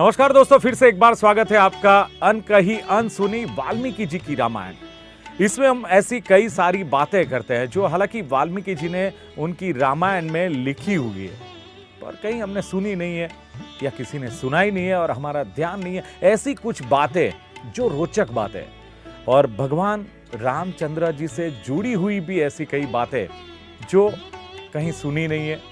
नमस्कार दोस्तों, फिर से एक बार स्वागत है आपका अनकही अनसुनी वाल्मीकि जी की रामायण। इसमें हम ऐसी कई सारी बातें करते हैं जो हालांकि वाल्मीकि जी ने उनकी रामायण में लिखी हुई है, पर कहीं हमने सुनी नहीं है या किसी ने सुना ही नहीं है और हमारा ध्यान नहीं है। ऐसी कुछ बातें जो रोचक बातें और भगवान रामचंद्र जी से जुड़ी हुई भी ऐसी कई बातें जो कहीं सुनी नहीं है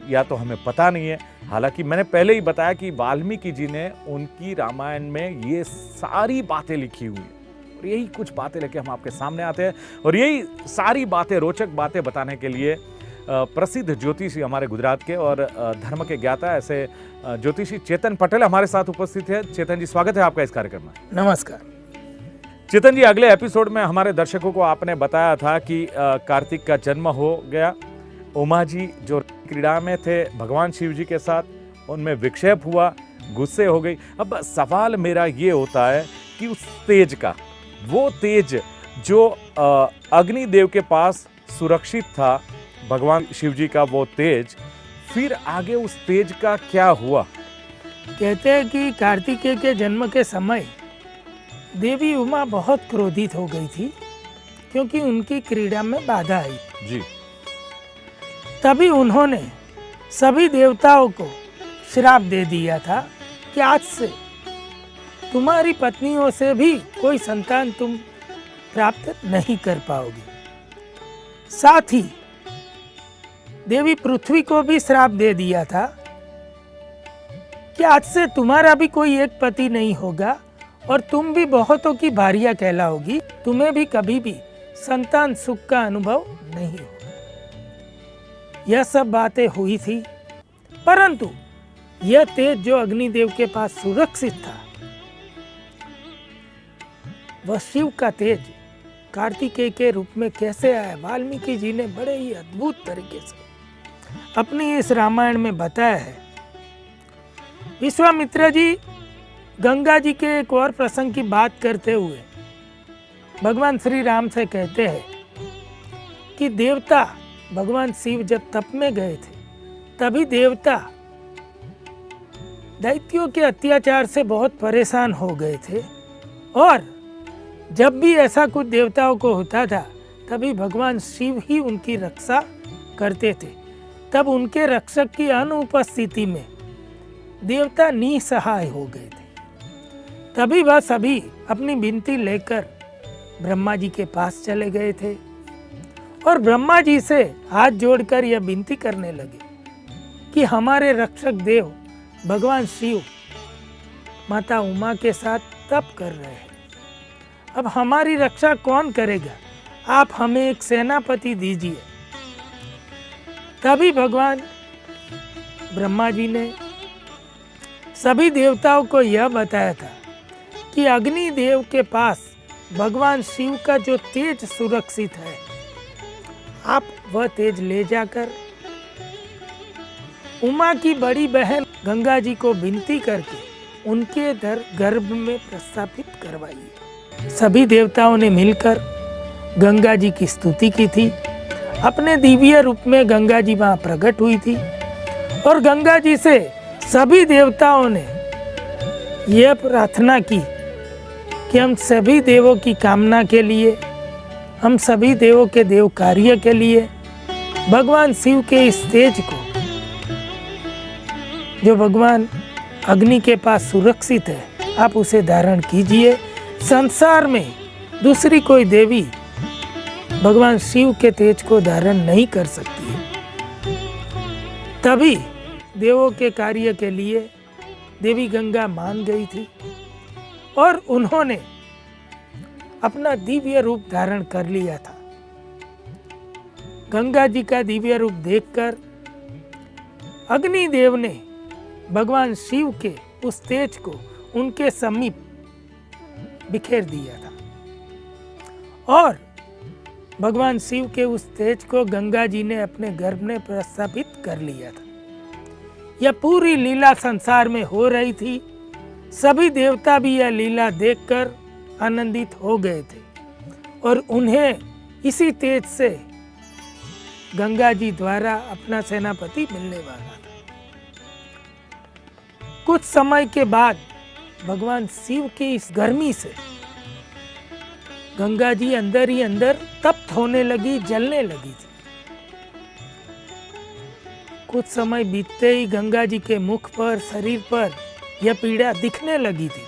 या तो हमें पता नहीं है। हालांकि मैंने पहले ही बताया कि वाल्मीकि जी ने उनकी रामायण में ये सारी बातें लिखी हुई है और यही कुछ बातें लेके हम आपके सामने आते हैं और यही सारी बातें, रोचक बातें बताने के लिए प्रसिद्ध ज्योतिषी हमारे गुजरात के और धर्म के ज्ञाता ऐसे ज्योतिषी चेतन पटेल हमारे साथ उपस्थित है। चेतन जी, स्वागत है आपका इस कार्यक्रम में। नमस्कार। चेतन जी, अगले एपिसोड में हमारे दर्शकों को आपने बताया था कि कार्तिक का जन्म हो गया। उमा जी जो क्रीड़ा में थे भगवान शिव जी के साथ, उनमें विक्षेप हुआ, गुस्से हो गई। अब सवाल मेरा ये होता है कि उस तेज का, वो तेज जो अग्निदेव के पास सुरक्षित था, भगवान शिव जी का वो तेज, फिर आगे उस तेज का क्या हुआ? कहते हैं कि कार्तिकेय के जन्म के समय देवी उमा बहुत क्रोधित हो गई थी क्योंकि उनकी क्रीड़ा में बाधा आई जी। तभी उन्होंने सभी देवताओं को श्राप दे दिया था कि आज से तुम्हारी पत्नियों से भी कोई संतान तुम प्राप्त नहीं कर पाओगी। साथ ही देवी पृथ्वी को भी श्राप दे दिया था कि आज से तुम्हारा भी कोई एक पति नहीं होगा और तुम भी बहुतों की भारिया कहलाओगी, तुम्हें भी कभी भी संतान सुख का अनुभव नहीं होगा। यह सब बातें हुई थी, परंतु यह तेज जो अग्निदेव के पास सुरक्षित था, वह शिव का तेज कार्तिकेय के रूप में कैसे आया, वाल्मीकि जी ने बड़े ही अद्भुत तरीके से अपनी इस रामायण में बताया है। विश्वामित्र जी गंगा जी के एक और प्रसंग की बात करते हुए भगवान श्री राम से कहते हैं कि देवता भगवान शिव जब तप में गए थे तभी देवता दैत्यों के अत्याचार से बहुत परेशान हो गए थे और जब भी ऐसा कुछ देवताओं को होता था तभी भगवान शिव ही उनकी रक्षा करते थे। तब उनके रक्षक की अनुपस्थिति में देवता निसहाय हो गए थे। तभी वह सभी अपनी विनती लेकर ब्रह्मा जी के पास चले गए थे और ब्रह्मा जी से हाथ जोड़कर यह विनती करने लगे कि हमारे रक्षक देव भगवान शिव माता उमा के साथ तप कर रहे हैं, अब हमारी रक्षा कौन करेगा, आप हमें एक सेनापति दीजिए। तभी भगवान ब्रह्मा जी ने सभी देवताओं को यह बताया था कि अग्निदेव के पास भगवान शिव का जो तेज सुरक्षित है, आप वह तेज ले जाकर उमा की बड़ी बहन गंगा जी को विनती करके उनके गर्भ में प्रस्थापित करवाइए। सभी देवताओं ने मिलकर गंगा जी की स्तुति की थी। अपने दिव्य रूप में गंगा जी वहां प्रकट हुई थी और गंगा जी से सभी देवताओं ने यह प्रार्थना की कि हम सभी देवों की कामना के लिए, हम सभी देवों के देव कार्य के लिए भगवान शिव के इस तेज को, जो भगवान अग्नि के पास सुरक्षित है, आप उसे धारण कीजिए। संसार में दूसरी कोई देवी भगवान शिव के तेज को धारण नहीं कर सकती है। तभी देवों के कार्य के लिए देवी गंगा मान गई थी और उन्होंने अपना दिव्य रूप धारण कर लिया था। गंगा जी का दिव्य रूप देखकर अग्निदेव ने भगवान शिव के उस तेज को उनके समीप बिखेर दिया था और भगवान शिव के उस तेज को गंगा जी ने अपने गर्भ में प्रस्थापित कर लिया था। यह पूरी लीला संसार में हो रही थी। सभी देवता भी यह लीला देखकर आनंदित हो गए थे और उन्हें इसी तेज से गंगा जी द्वारा अपना सेनापति मिलने वाला था। कुछ समय के बाद भगवान शिव की इस गर्मी से गंगा जी अंदर ही अंदर तप्त होने लगी, जलने लगी थी। कुछ समय बीतते ही गंगा जी के मुख पर, शरीर पर यह पीड़ा दिखने लगी थी।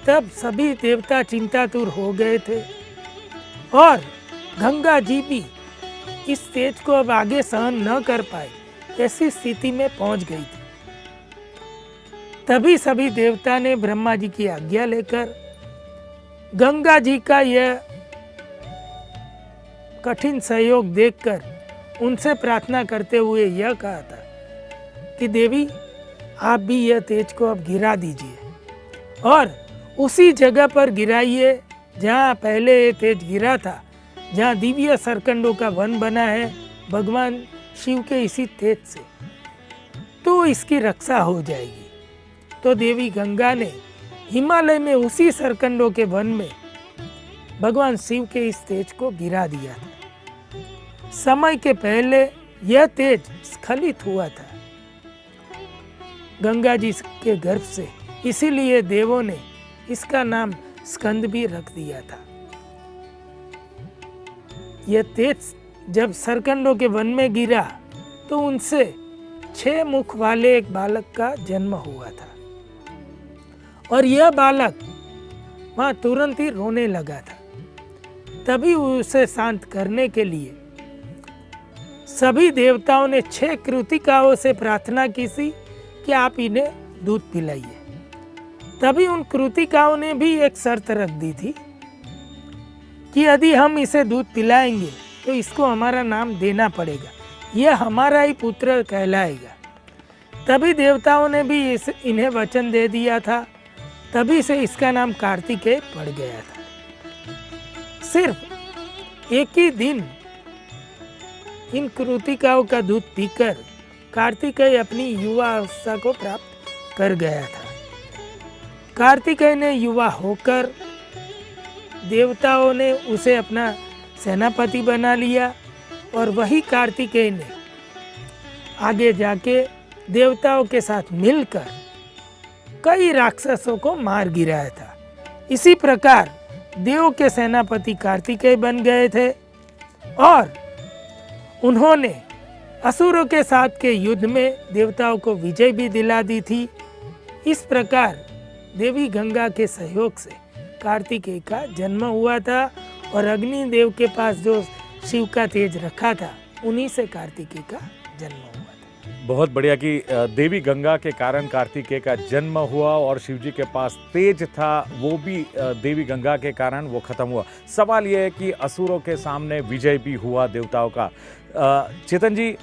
तब सभी देवता चिंतातुर हो गए थे और गंगा जी भी इस तेज को अब आगे सहन न कर पाए, ऐसी स्थिति में पहुंच गई थी। तभी सभी देवता ने ब्रह्मा जी की आज्ञा लेकर गंगा जी का यह कठिन सहयोग देखकर उनसे प्रार्थना करते हुए यह कहा था कि देवी, आप भी यह तेज को अब गिरा दीजिए और उसी जगह पर गिराइए जहाँ पहले ये तेज गिरा था, जहाँ दिव्य सरकंडों का वन बना है भगवान शिव के इसी तेज से, तो इसकी रक्षा हो जाएगी। तो देवी गंगा ने हिमालय में उसी सरकंडों के वन में भगवान शिव के इस तेज को गिरा दिया था। समय के पहले यह तेज स्खलित हुआ था गंगा जी के गर्भ से, इसीलिए देवों ने इसका नाम स्कंद भी रख दिया था। यह तेज जब सरकंडों के वन में गिरा तो उनसे 6 मुख वाले एक बालक का जन्म हुआ था और यह बालक वहां तुरंत ही रोने लगा था। तभी उसे शांत करने के लिए सभी देवताओं ने 6 कृतिकाओं से प्रार्थना की थी कि आप इन्हें दूध पिलाइए। तभी उन कृतिकाओं ने भी एक शर्त रख दी थी कि यदि हम इसे दूध पिलाएंगे तो इसको हमारा नाम देना पड़ेगा, यह हमारा ही पुत्र कहलाएगा। तभी देवताओं ने भी इन्हें वचन दे दिया था। तभी से इसका नाम कार्तिकेय पड़ गया था। सिर्फ एक ही दिन इन कृतिकाओं का दूध पीकर कार्तिकेय अपनी युवा अवस्था को प्राप्त कर गया था। कार्तिकेय ने युवा होकर देवताओं ने उसे अपना सेनापति बना लिया और वही कार्तिकेय ने आगे जाके देवताओं के साथ मिलकर कई राक्षसों को मार गिराया था। इसी प्रकार देव के सेनापति कार्तिकेय बन गए थे और उन्होंने असुरों के साथ के युद्ध में देवताओं को विजय भी दिला दी थी। इस प्रकार देवी गंगा के सहयोग से कार्तिकेय का जन्म हुआ था और अग्निदेव के पास जो शिव का तेज रखा था उन्हीं से कार्तिकेय का जन्म हुआ था। बहुत बढ़िया कि देवी गंगा के कारण कार्तिकेय का जन्म हुआ और शिव जी के पास तेज था, वो भी देवी गंगा के कारण वो खत्म हुआ। सवाल ये है कि असुरों के सामने विजय भी हुआ देवताओं का। चेतन जी,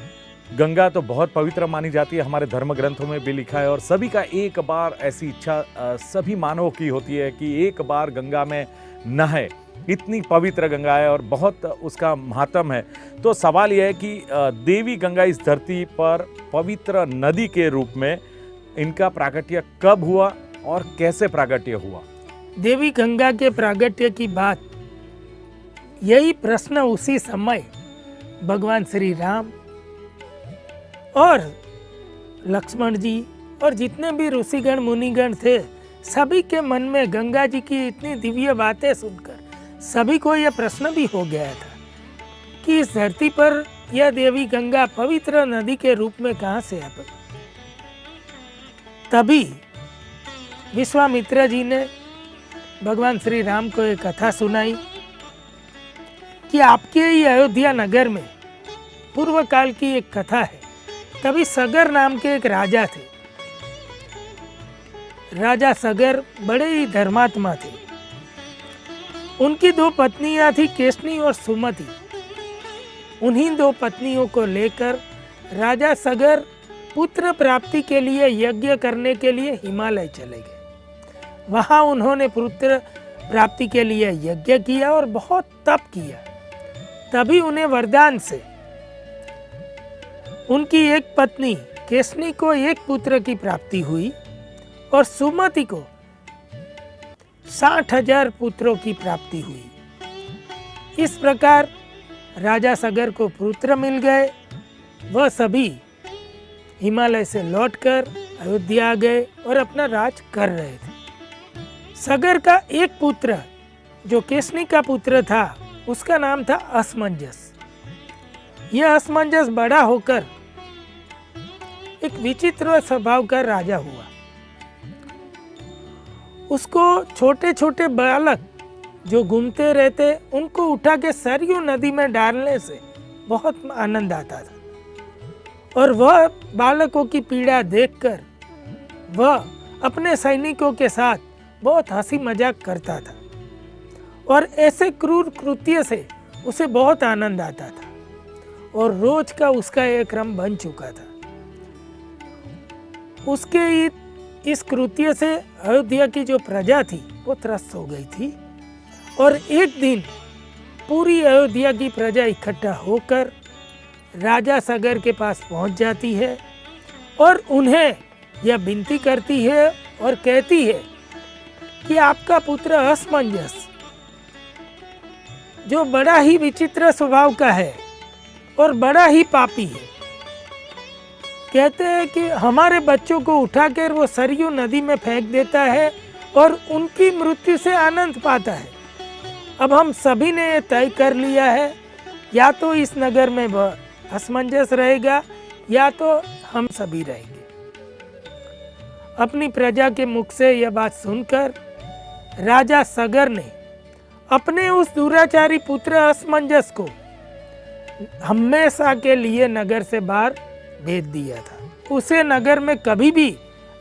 गंगा तो बहुत पवित्र मानी जाती है, हमारे धर्म ग्रंथों में भी लिखा है और सभी का एक बार ऐसी इच्छा सभी मानवों की होती है कि एक बार गंगा में नहाए। इतनी पवित्र गंगा है और बहुत उसका महात्म है। तो सवाल यह है कि देवी गंगा इस धरती पर पवित्र नदी के रूप में इनका प्राकट्य कब हुआ और कैसे प्राकट्य हुआ? देवी गंगा के प्राकट्य की बात, यही प्रश्न उसी समय भगवान श्री राम और लक्ष्मण जी और जितने भी ऋषिगण मुनिगण थे, सभी के मन में गंगा जी की इतनी दिव्य बातें सुनकर सभी को यह प्रश्न भी हो गया था कि इस धरती पर यह देवी गंगा पवित्र नदी के रूप में कहां से आ गई। तभी विश्वामित्र जी ने भगवान श्री राम को एक कथा सुनाई कि आपके ही अयोध्या नगर में पूर्व काल की एक कथा है। तभी सगर नाम के एक राजा थे। राजा सगर बड़े ही धर्मात्मा थे। उनकी 2 पत्नियां थी, केशनी और सुमति। उन्हीं 2 पत्नियों को लेकर राजा सगर पुत्र प्राप्ति के लिए यज्ञ करने के लिए हिमालय चले गए। वहां उन्होंने पुत्र प्राप्ति के लिए यज्ञ किया और बहुत तप किया। तभी उन्हें वरदान से उनकी एक पत्नी केशनी को एक पुत्र की प्राप्ति हुई और सुमति को 60,000 पुत्रों की प्राप्ति हुई। इस प्रकार राजा सगर को पुत्र मिल गए। वह सभी हिमालय से लौटकर अयोध्या आ गए और अपना राज कर रहे थे। सगर का एक पुत्र जो केसनी का पुत्र था, उसका नाम था असमंजस। यह असमंजस बड़ा होकर एक विचित्र स्वभाव का राजा हुआ। उसको छोटे छोटे बालक जो घूमते रहते, उनको उठा के सरयू नदी में डालने से बहुत आनंद आता था और वह बालकों की पीड़ा देखकर वह अपने सैनिकों के साथ बहुत हंसी मजाक करता था और ऐसे क्रूर कृत्य से उसे बहुत आनंद आता था और रोज का उसका एक क्रम बन चुका था। उसके इस कृत्य से अयोध्या की जो प्रजा थी वो त्रस्त हो गई थी और एक दिन पूरी अयोध्या की प्रजा इकट्ठा होकर राजा सगर के पास पहुंच जाती है और उन्हें यह विनती करती है और कहती है कि आपका पुत्र असमंजस, जो बड़ा ही विचित्र स्वभाव का है और बड़ा ही पापी है, कहते हैं कि हमारे बच्चों को उठाकर वो सरयू नदी में फेंक देता है और उनकी मृत्यु से आनंद पाता है। अब हम सभी ने ये तय कर लिया है, या तो इस नगर में वह असमंजस रहेगा या तो हम सभी रहेंगे। अपनी प्रजा के मुख से यह बात सुनकर राजा सगर ने अपने उस दुराचारी पुत्र असमंजस को हमेशा के लिए नगर से बाहर भेज दिया था। उसे नगर में कभी भी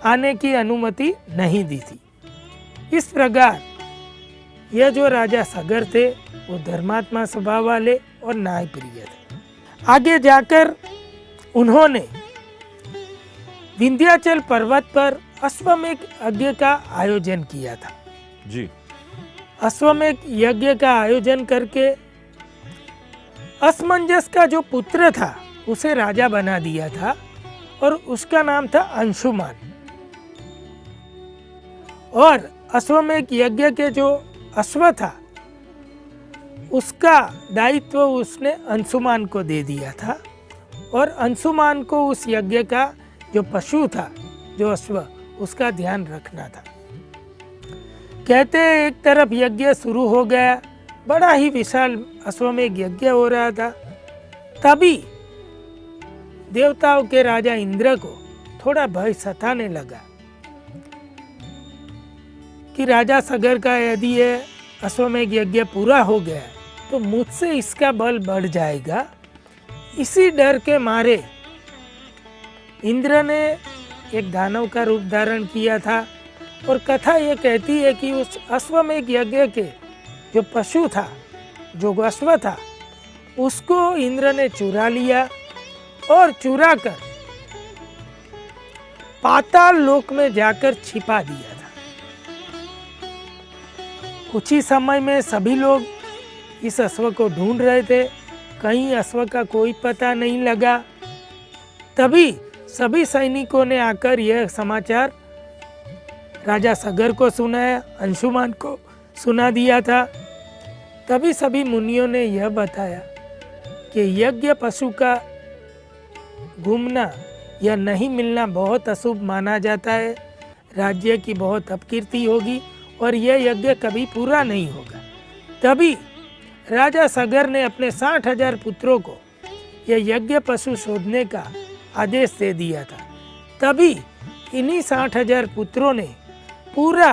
आने की अनुमति नहीं दी थी। इस प्रकार यह जो राजा सगर थे वो धर्मात्मा स्वभाव वाले और न्यायप्रिय थे। आगे जाकर उन्होंने विंध्याचल पर्वत पर अश्वमेध यज्ञ का आयोजन किया था। जी। अश्वमेध यज्ञ का आयोजन करके असमंजस का जो पुत्र था उसे राजा बना दिया था और उसका नाम था अंशुमान। और अश्वमेध यज्ञ के जो अश्व था उसका दायित्व उसने अंशुमान को दे दिया था और अंशुमान को उस यज्ञ का जो पशु था, जो अश्व, उसका ध्यान रखना था। कहते हैं एक तरफ यज्ञ शुरू हो गया, बड़ा ही विशाल अश्वमेध यज्ञ हो रहा था। तभी देवताओं के राजा इंद्र को थोड़ा भय सताने लगा कि राजा सगर का यदि ये अश्वमेध यज्ञ पूरा हो गया तो मुझसे इसका बल बढ़ जाएगा। इसी डर के मारे इंद्र ने एक दानव का रूप धारण किया था और कथा ये कहती है कि उस अश्वमेध यज्ञ के जो पशु था, जो अश्व था, उसको इंद्र ने चुरा लिया और चुरा कर पाताल लोक में जाकर छिपा दिया था। कुछ ही समय में सभी लोग इस अश्व को ढूंढ रहे थे, कहीं अश्व का कोई पता नहीं लगा। तभी सभी सैनिकों ने आकर यह समाचार राजा सगर को सुनाया, अंशुमान को सुना दिया था। तभी सभी मुनियों ने यह बताया कि यज्ञ पशु का घूमना या नहीं मिलना बहुत अशुभ माना जाता है, राज्य की बहुत अपकीर्ति होगी और यह यज्ञ कभी पूरा नहीं होगा। तभी राजा सगर ने अपने 60,000 पुत्रों को यह यज्ञ पशु शोधने का आदेश दे दिया था। तभी इन्हीं 60,000 पुत्रों ने पूरा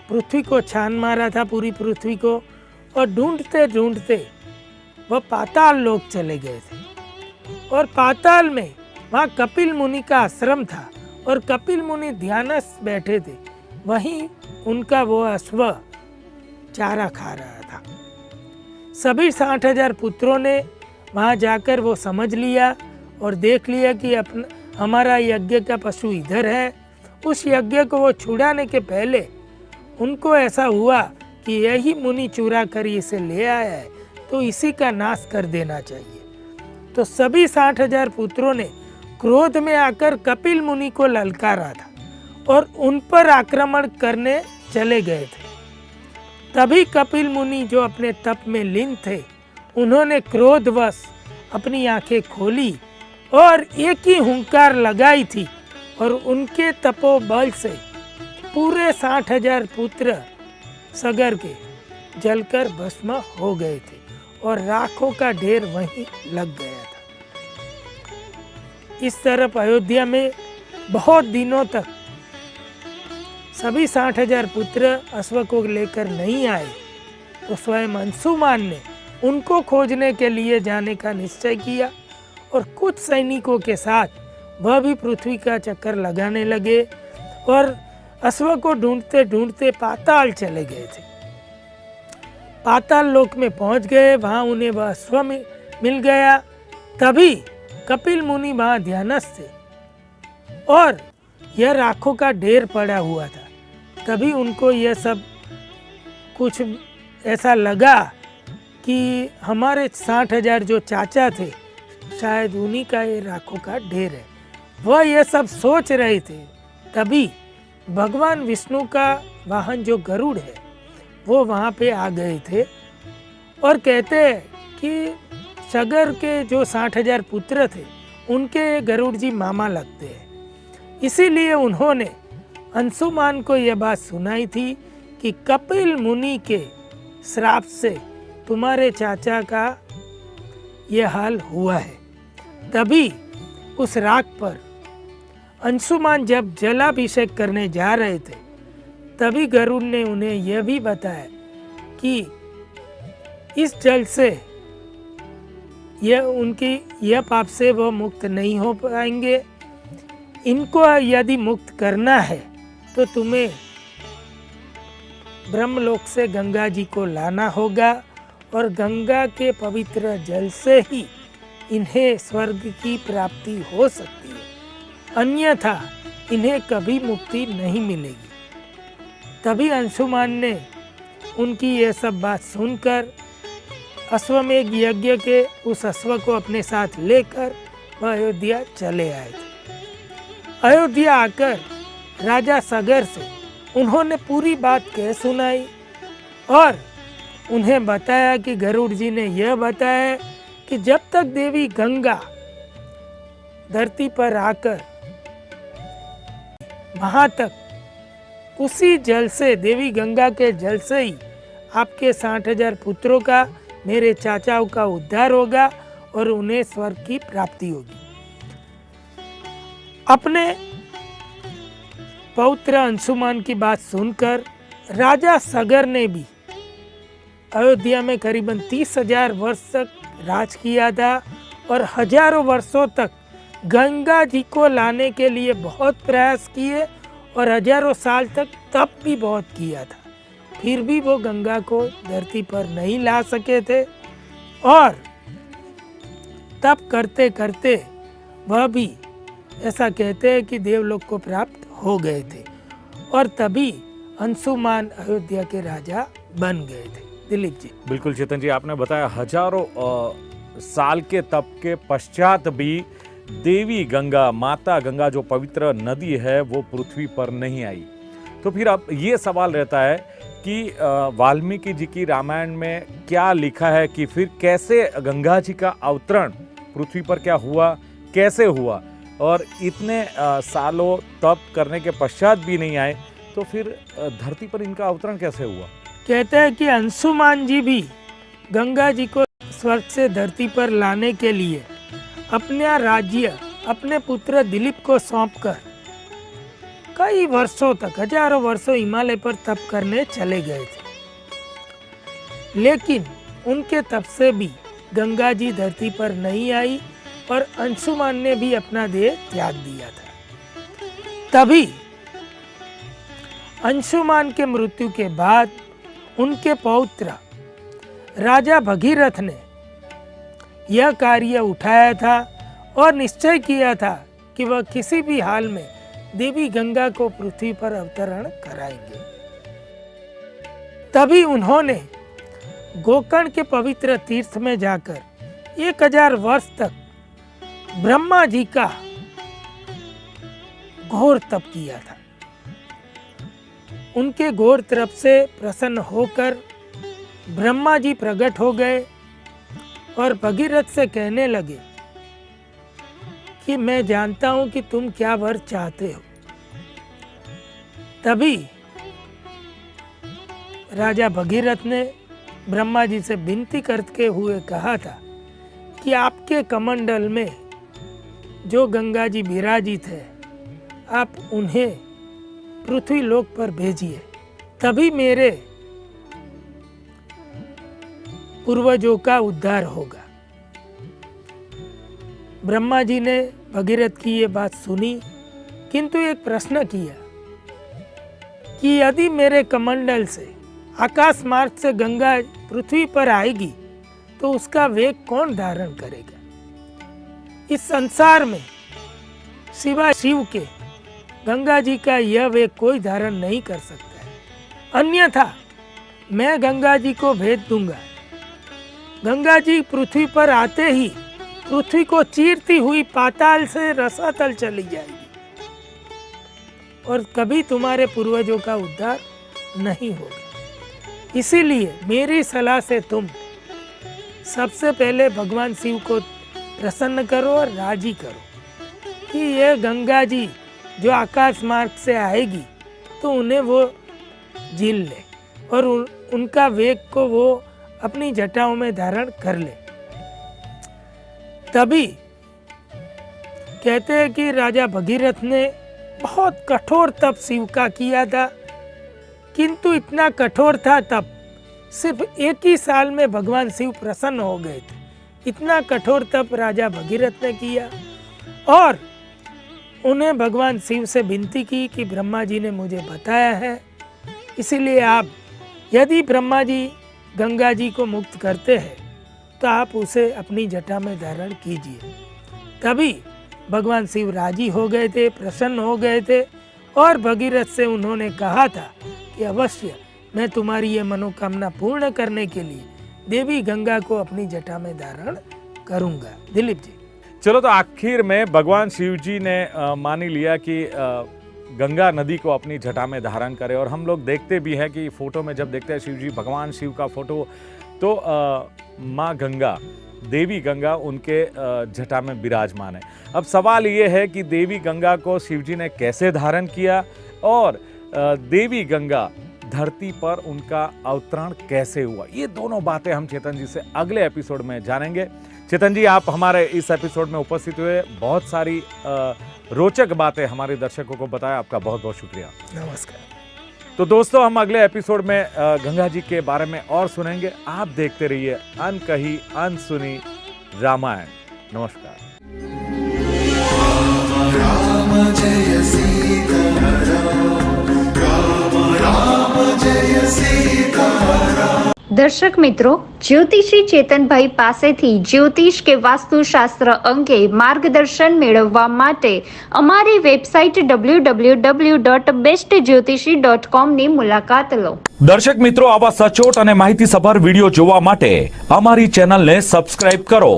पृथ्वी को छान मारा था, पूरी पृथ्वी को, और ढूंढते ढूंढते वह पाताल लोक चले गए थे। और पाताल में वहाँ कपिल मुनि का आश्रम था और कपिल मुनि ध्यानस्थ बैठे थे। वहीं उनका वो अश्व चारा खा रहा था। सभी 60,000 पुत्रों ने वहाँ जाकर वो समझ लिया और देख लिया कि हमारा यज्ञ का पशु इधर है। उस यज्ञ को वो छुड़ाने के पहले उनको ऐसा हुआ कि यही मुनि चुरा कर इसे ले आया है, तो इसी का नाश कर देना चाहिए। तो सभी 60,000 पुत्रों ने क्रोध में आकर कपिल मुनि को ललकारा था और उन पर आक्रमण करने चले गए थे। तभी कपिल मुनि जो अपने तप में लीन थे, उन्होंने क्रोधवश अपनी आंखें खोली और एक ही हुंकार लगाई थी और उनके तपोबल से पूरे 60,000 पुत्र सगर के जलकर भस्म हो गए थे और राखों का ढेर वहीं लग गया था। इस तरफ अयोध्या में बहुत दिनों तक सभी 60,000 पुत्र अश्व को लेकर नहीं आए, तो स्वयं अंशुमान ने उनको खोजने के लिए जाने का निश्चय किया और कुछ सैनिकों के साथ वह भी पृथ्वी का चक्कर लगाने लगे और अश्व को ढूंढते ढूंढते पाताल चले गए थे। पाताल लोक में पहुंच गए, वहां उन्हें वह अश्व मिल गया। तभी कपिल मुनि वहां ध्यानस्थ थे और यह राखों का ढेर पड़ा हुआ था। तभी उनको यह सब कुछ ऐसा लगा कि हमारे 60,000 जो चाचा थे शायद उन्हीं का ये राखों का ढेर है। वह यह सब सोच रहे थे। तभी भगवान विष्णु का वाहन जो गरुड़ है वो वहाँ पे आ गए थे और कहते हैं कि सगर के जो 60,000 पुत्र थे उनके गरुड़ जी मामा लगते हैं। इसीलिए उन्होंने अंशुमान को यह बात सुनाई थी कि कपिल मुनि के श्राप से तुम्हारे चाचा का यह हाल हुआ है। तभी उस राख पर अंशुमान जब जलाभिषेक करने जा रहे थे, तभी गरुड़ ने उन्हें यह भी बताया कि इस जल से यह पाप से वो मुक्त नहीं हो पाएंगे। इनको यदि मुक्त करना है तो तुम्हें ब्रह्मलोक से गंगा जी को लाना होगा और गंगा के पवित्र जल से ही इन्हें स्वर्ग की प्राप्ति हो सकती है, अन्यथा इन्हें कभी मुक्ति नहीं मिलेगी। तभी अंशुमान ने उनकी यह सब बात सुनकर अश्वमेध यज्ञ के उस अश्व को अपने साथ लेकर वह अयोध्या चले आए थे। अयोध्या आकर राजा सगर से उन्होंने पूरी बात कह सुनाई और उन्हें बताया कि गरुड़ जी ने यह बताया कि जब तक देवी गंगा धरती पर आकर वहां तक उसी जल से, देवी गंगा के जल से ही आपके 60,000 पुत्रों का, मेरे चाचाओं का उद्धार होगा और उन्हें स्वर्ग की प्राप्ति होगी। अपने पौत्र अंशुमान की बात सुनकर राजा सगर ने भी अयोध्या में करीबन 30,000 वर्ष तक राज किया था और हजारों वर्षों तक गंगा जी को लाने के लिए बहुत प्रयास किए और हजारों साल तक तप भी बहुत किया था, फिर भी वो गंगा को धरती पर नहीं ला सके थे और तप करते करते वह भी ऐसा कहते हैं कि देवलोक को प्राप्त हो गए थे और तभी अंशुमान अयोध्या के राजा बन गए थे। दिलीप जी। बिल्कुल चेतन जी, आपने बताया हजारों साल के तप के पश्चात भी देवी गंगा, माता गंगा जो पवित्र नदी है वो पृथ्वी पर नहीं आई। तो फिर अब ये सवाल रहता है कि वाल्मीकि जी की रामायण में क्या लिखा है कि फिर कैसे गंगा जी का अवतरण पृथ्वी पर क्या हुआ, कैसे हुआ, और इतने सालों तप करने के पश्चात भी नहीं आए, तो फिर धरती पर इनका अवतरण कैसे हुआ? कहते हैं कि अंशुमान जी भी गंगा जी को स्वर्ग से धरती पर लाने के लिए अपना राज्य अपने पुत्र दिलीप को सौंपकर कई वर्षों तक, हजारों वर्षों हिमालय पर तप करने चले गए थे। लेकिन उनके तप से भी गंगा जी धरती पर नहीं आई और अंशुमान ने भी अपना देह त्याग दिया था। तभी अंशुमान के मृत्यु के बाद उनके पौत्र राजा भगीरथ ने यह कार्य उठाया था और निश्चय किया था कि वह किसी भी हाल में देवी गंगा को पृथ्वी पर अवतरण कराएंगे। तभी उन्होंने गोकर्ण के पवित्र तीर्थ में जाकर 1000 वर्ष तक ब्रह्मा जी का घोर तप किया था। उनके घोर तप से प्रसन्न होकर ब्रह्मा जी प्रकट हो गए और भगीरथ से कहने लगे कि मैं जानता हूं कि तुम क्या वर चाहते हो। तभी राजा भगीरथ ने ब्रह्मा जी से विनती करते हुए कहा था कि आपके कमंडल में जो गंगा जी विराजित है, आप उन्हें पृथ्वी लोक पर भेजिए, तभी मेरे पूर्वजों का उद्धार होगा। ब्रह्मा जी ने भगीरथ की ये बात सुनी, किंतु एक प्रश्न किया कि यदि मेरे कमंडल से आकाश मार्ग से गंगा पृथ्वी पर आएगी तो उसका वेग कौन धारण करेगा? इस संसार में सिवाय शिव के गंगा जी का यह वेग कोई धारण नहीं कर सकता है। अन्यथा मैं गंगा जी को भेज दूंगा। गंगा जी पृथ्वी पर आते ही पृथ्वी को चीरती हुई पाताल से रसातल चली जाएगी और कभी तुम्हारे पूर्वजों का उद्धार नहीं होगा। इसीलिए मेरी सलाह से तुम सबसे पहले भगवान शिव को प्रसन्न करो और राजी करो कि ये गंगा जी जो आकाश मार्ग से आएगी तो उन्हें वो झील ले और उनका वेग को वो अपनी जटाओं में धारण कर ले। तभी कहते हैं कि राजा भगीरथ ने बहुत कठोर तप शिव का किया था, किंतु इतना कठोर था तप, सिर्फ एक ही साल में भगवान शिव प्रसन्न हो गए थे। इतना कठोर तप राजा भगीरथ ने किया और उन्हें भगवान शिव से विनती की कि ब्रह्मा जी ने मुझे बताया है, इसीलिए आप यदि ब्रह्मा जी गंगा जी को मुक्त करते हैं तो आप उसे अपनी जटा में धारण कीजिए। तभी भगवान शिव राजी हो गए थे, प्रसन्न हो गए थे और भगीरथ से उन्होंने कहा था कि अवश्य मैं तुम्हारी ये मनोकामना पूर्ण करने के लिए देवी गंगा को अपनी जटा में धारण करूंगा। दिलीप जी, चलो तो आखिर में भगवान शिव जी ने मान लिया कि गंगा नदी को अपनी जटा में धारण करे। और हम लोग देखते भी हैं कि फोटो में जब देखते हैं शिव जी, भगवान शिव का फोटो, तो माँ गंगा, देवी गंगा उनके जटा में विराजमान है। अब सवाल ये है कि देवी गंगा को शिव जी ने कैसे धारण किया और देवी गंगा धरती पर उनका अवतरण कैसे हुआ, ये दोनों बातें हम चेतन जी से अगले एपिसोड में जानेंगे। चेतन जी, आप हमारे इस एपिसोड में उपस्थित हुए, बहुत सारी रोचक बातें हमारे दर्शकों को बताया, आपका बहुत बहुत शुक्रिया। नमस्कार। तो दोस्तों, हम अगले एपिसोड में गंगा जी के बारे में और सुनेंगे। आप देखते रहिए अनकही अनसुनी रामायण। नमस्कार। राम जय सीताराम, राम जय सीताराम। દર્શક મિત્રો, જ્યોતિષી ચેતનભાઈ પાસેથી જ્યોતિષ કે વાસ્તુશાસ્ત્ર અંગે માર્ગદર્શન મેળવવા માટે અમારી વેબસાઇટ www.bestjyotishi.com ની મુલાકાત લો। દર્શક મિત્રો, આવા સચોટ અને માહિતીસભર વિડીયો જોવા માટે અમારી ચેનલને સબસ્ક્રાઇબ કરો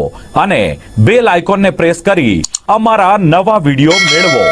અને બેલ આઇકોનને પ્રેસ કરી અમારા નવા વિડીયો મેળવો।